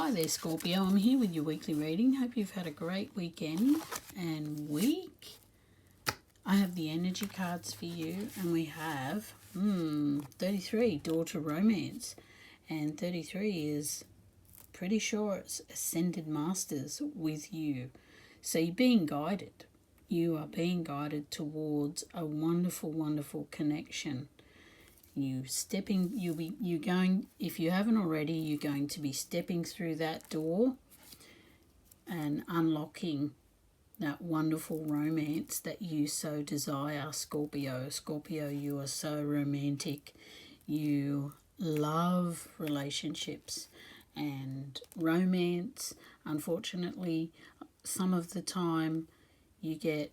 Hi there, Scorpio. I'm here with your weekly reading. Hope you've had a great weekend and week. I have the energy cards for you, and we have 33, Door to Romance. And 33 is pretty sure it's Ascended Masters with you. So you're being guided. You are being guided towards a wonderful, wonderful connection. You're going, if you haven't already, you're going to be stepping through that door and unlocking that wonderful romance that you so desire, Scorpio. Scorpio, you are so romantic. You love relationships and romance. Unfortunately, some of the time you get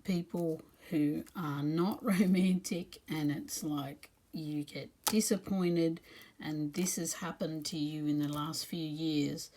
people who are not romantic, and it's like you get disappointed, and this has happened to you in the last few years.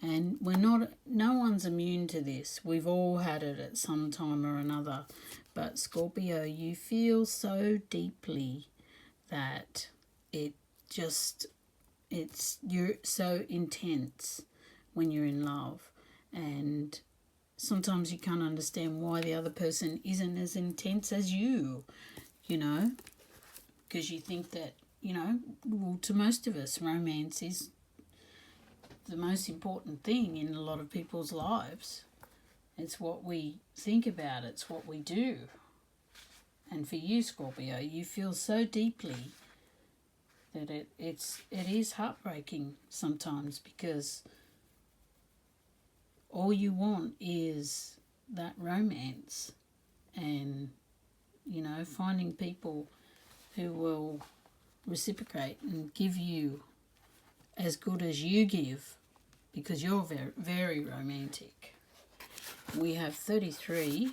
And no one's immune to this. We've all had it at some time or another. But Scorpio, you feel so deeply that you're so intense when you're in love, and sometimes you can't understand why the other person isn't as intense as you, because you think that, well, to most of us, romance is the most important thing in a lot of people's lives. It's what we think about, it's what we do. And for you, Scorpio, you feel so deeply that it is heartbreaking sometimes, because all you want is that romance, and finding people who will reciprocate and give you as good as you give, because you're very, very romantic. We have 33.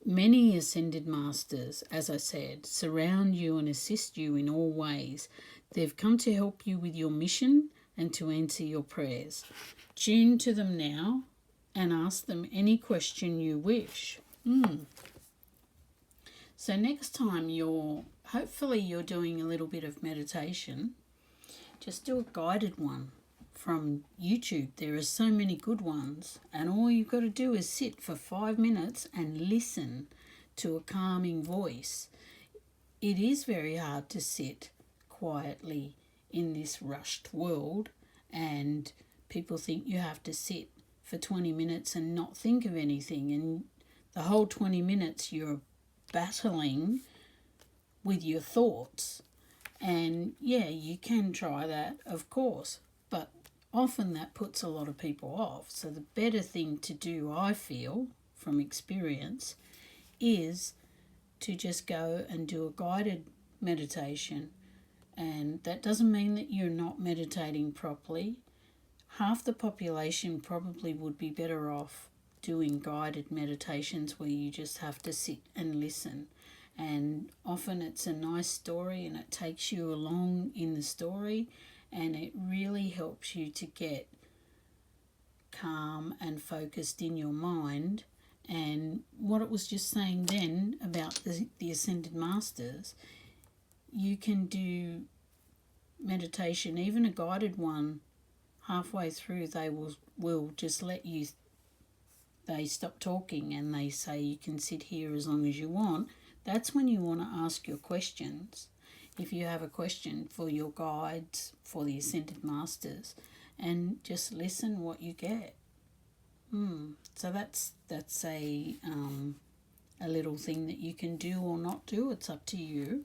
Many ascended masters, as I said, surround you and assist you in all ways. They've come to help you with your mission and to answer your prayers. Tune to them now and ask them any question you wish. So next time hopefully you're doing a little bit of meditation, just do a guided one from YouTube. There are so many good ones, and all you've got to do is sit for 5 minutes and listen to a calming voice. It is very hard to sit quietly in this rushed world, and people think you have to sit for 20 minutes and not think of anything, and the whole 20 minutes you're battling with your thoughts. And yeah, you can try that, of course, but often that puts a lot of people off. So the better thing to do, I feel, from experience, is to just go and do a guided meditation. And that doesn't mean that you're not meditating properly. Half the population probably would be better off doing guided meditations where you just have to sit and listen. And often it's a nice story, and it takes you along in the story, and it really helps you to get calm and focused in your mind. And what it was just saying then about the Ascended Masters, you can do meditation, even a guided one. Halfway through they will just let you, they stop talking and they say you can sit here as long as you want. That's when you want to ask your questions. If you have a question for your guides, for the Ascended Masters, and just listen what you get. So that's a little thing that you can do or not do. It's up to you.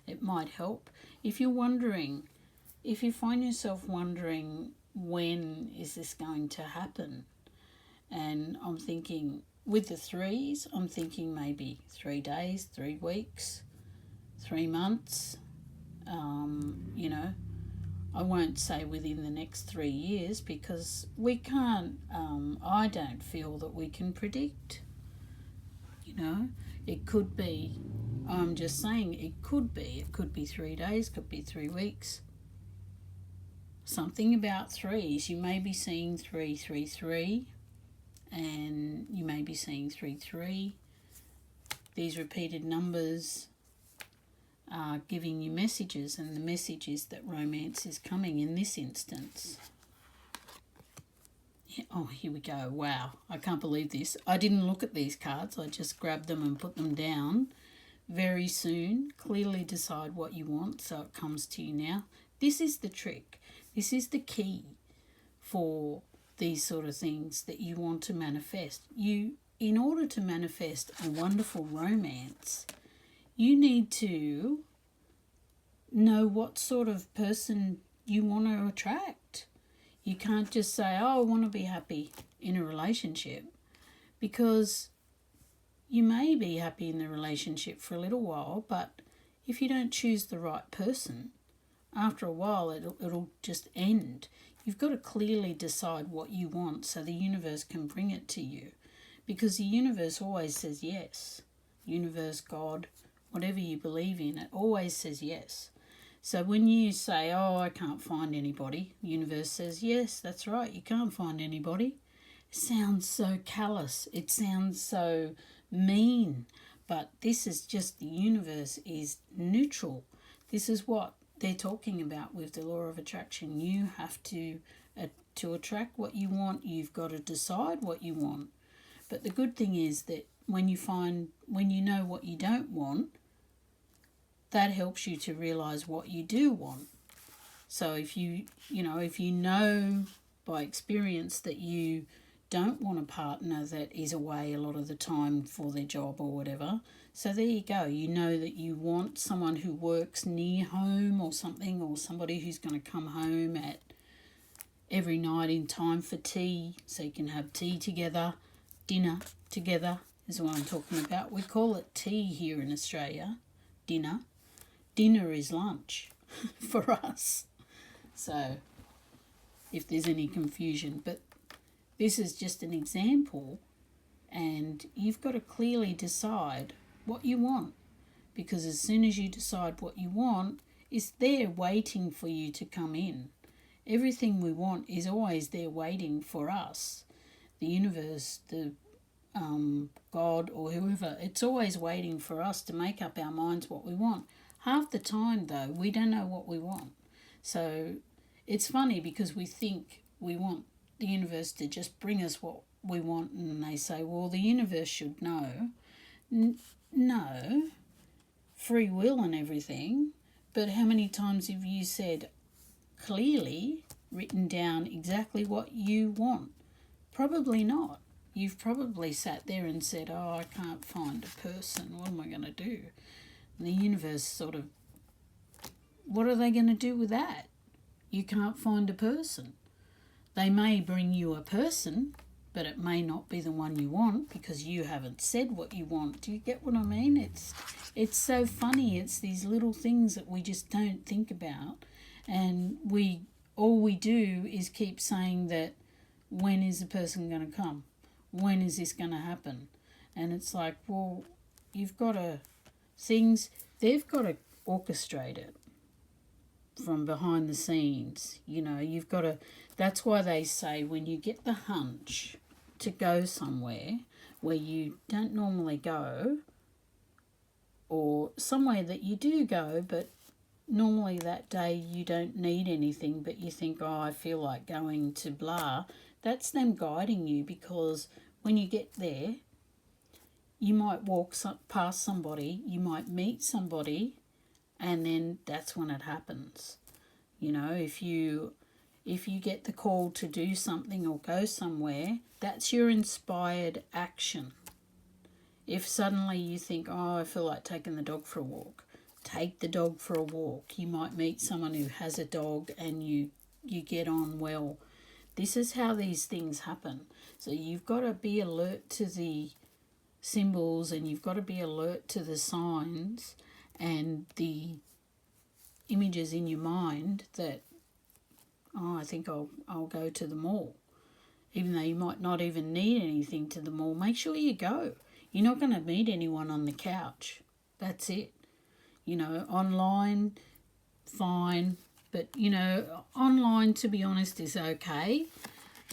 It might help. If you find yourself wondering, when is this going to happen? And I'm thinking, with the threes, I'm thinking maybe 3 days, 3 weeks, 3 months. I won't say within the next 3 years, because we can't, I don't feel that we can predict. It could be, I'm just saying it could be 3 days, could be 3 weeks. Something about threes, you may be seeing 333, and you may be seeing 33. These repeated numbers are giving you messages, and the message is that romance is coming in this instance. Oh, here we go. Wow, I can't believe this. I didn't look at these cards. I just grabbed them and put them down. Very soon, clearly decide what you want so it comes to you now. This is the trick. This is the key for these sort of things that you want to manifest. In order to manifest a wonderful romance, you need to know what sort of person you want to attract. You can't just say, oh, I want to be happy in a relationship, because you may be happy in the relationship for a little while, but if you don't choose the right person, after a while it'll just end. You've got to clearly decide what you want so the universe can bring it to you, because the universe always says yes. Universe, God, whatever you believe in, it always says yes. So when you say, oh, I can't find anybody, the universe says, yes, that's right, you can't find anybody. It sounds so callous. It sounds so mean. But this is just, the universe is neutral. This is what they're talking about with the law of attraction. You have to attract what you want, you've got to decide what you want. But the good thing is that when you know what you don't want, that helps you to realize what you do want. So if you know by experience that you don't want a partner that is away a lot of the time for their job or whatever, so there you go. You know that you want someone who works near home or something, or somebody who's going to come home at every night in time for tea, so you can have tea together, dinner together is what I'm talking about. We call it tea here in Australia, dinner. Dinner is lunch for us. So if there's any confusion, but this is just an example, and you've got to clearly decide what you want, because as soon as you decide what you want, it's there waiting for you to come in. Everything we want is always there waiting for us. The universe, the God or whoever, it's always waiting for us to make up our minds what we want. Half the time, though, we don't know what we want. So it's funny, because we think we want the universe to just bring us what we want, and they say, well, the universe should know. No, free will and everything, but how many times have you said clearly, written down exactly what you want? Probably not. You've probably sat there and said, oh, I can't find a person, what am I going to do? And the universe sort of, what are they going to do with that? You can't find a person. They may bring you a person, but it may not be the one you want, because you haven't said what you want. Do you get what I mean? It's so funny. It's these little things that we just don't think about, and all we do is keep saying that, when is the person going to come? When is this going to happen? And it's like, well, you've got to, they've got to orchestrate it from behind the scenes. You've got to, that's why they say when you get the hunch to go somewhere where you don't normally go, or somewhere that you do go, but normally that day you don't need anything, but you think, oh, I feel like going to blah, that's them guiding you, because when you get there, you might walk past somebody, you might meet somebody, and then that's when it happens. If you get the call to do something or go somewhere, that's your inspired action. If suddenly you think, oh, I feel like taking the dog for a walk, take the dog for a walk. You might meet someone who has a dog and you get on well. This is how these things happen. So you've got to be alert to the symbols, and you've got to be alert to the signs and the images in your mind that, oh, I think I'll go to the mall. Even though you might not even need anything to the mall, make sure you go. You're not going to meet anyone on the couch. That's it. Online, fine. But, online, to be honest, is okay.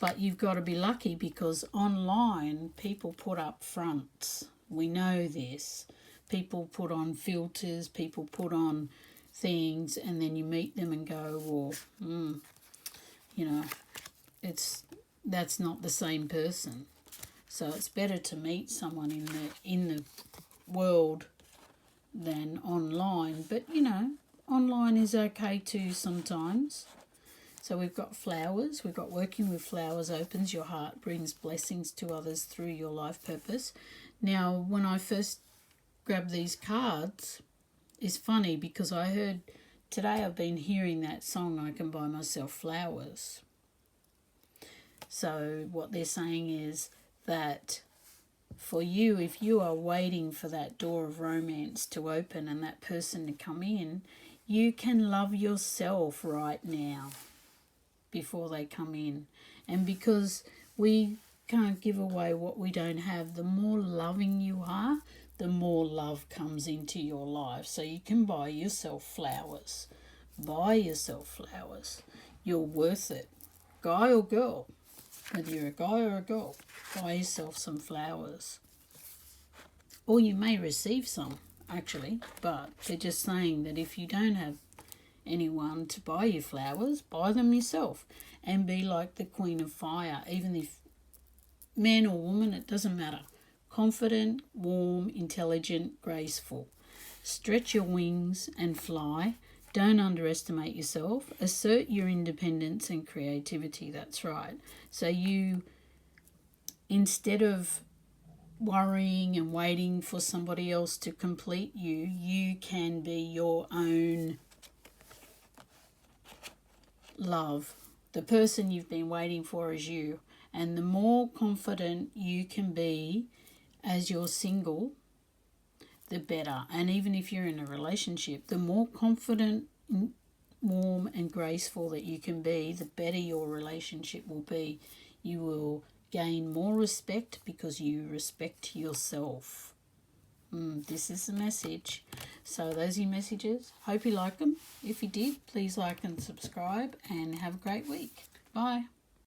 But you've got to be lucky, because online people put up fronts. We know this. People put on filters, people put on things, and then you meet them and go, well, that's not the same person. So it's better to meet someone in the world than online. But online is okay too sometimes. So we've got flowers. We've got working with flowers opens your heart, brings blessings to others through your life purpose. Now, when I first grabbed these cards, it's funny because I heard today, I've been hearing that song, I Can Buy Myself Flowers. So what they're saying is that for you, if you are waiting for that door of romance to open and that person to come in, you can love yourself right now before they come in. And because we can't give away what we don't have, the more loving you are, the more love comes into your life. So you can buy yourself flowers. Buy yourself flowers. You're worth it. Guy or girl, whether you're a guy or a girl, buy yourself some flowers. Or you may receive some, actually, but they're just saying that if you don't have anyone to buy you flowers, buy them yourself and be like the Queen of Fire, even if man or woman, it doesn't matter. Confident, warm, intelligent, graceful. Stretch your wings and fly. Don't underestimate yourself. Assert your independence and creativity. That's right. So you, instead of worrying and waiting for somebody else to complete you, you can be your own love. The person you've been waiting for is you. And the more confident you can be as you're single, the better. And even if you're in a relationship, the more confident, warm and graceful that you can be, the better your relationship will be. You will gain more respect because you respect yourself. This is the message. So those are your messages. Hope you like them. If you did, please like and subscribe and have a great week. Bye.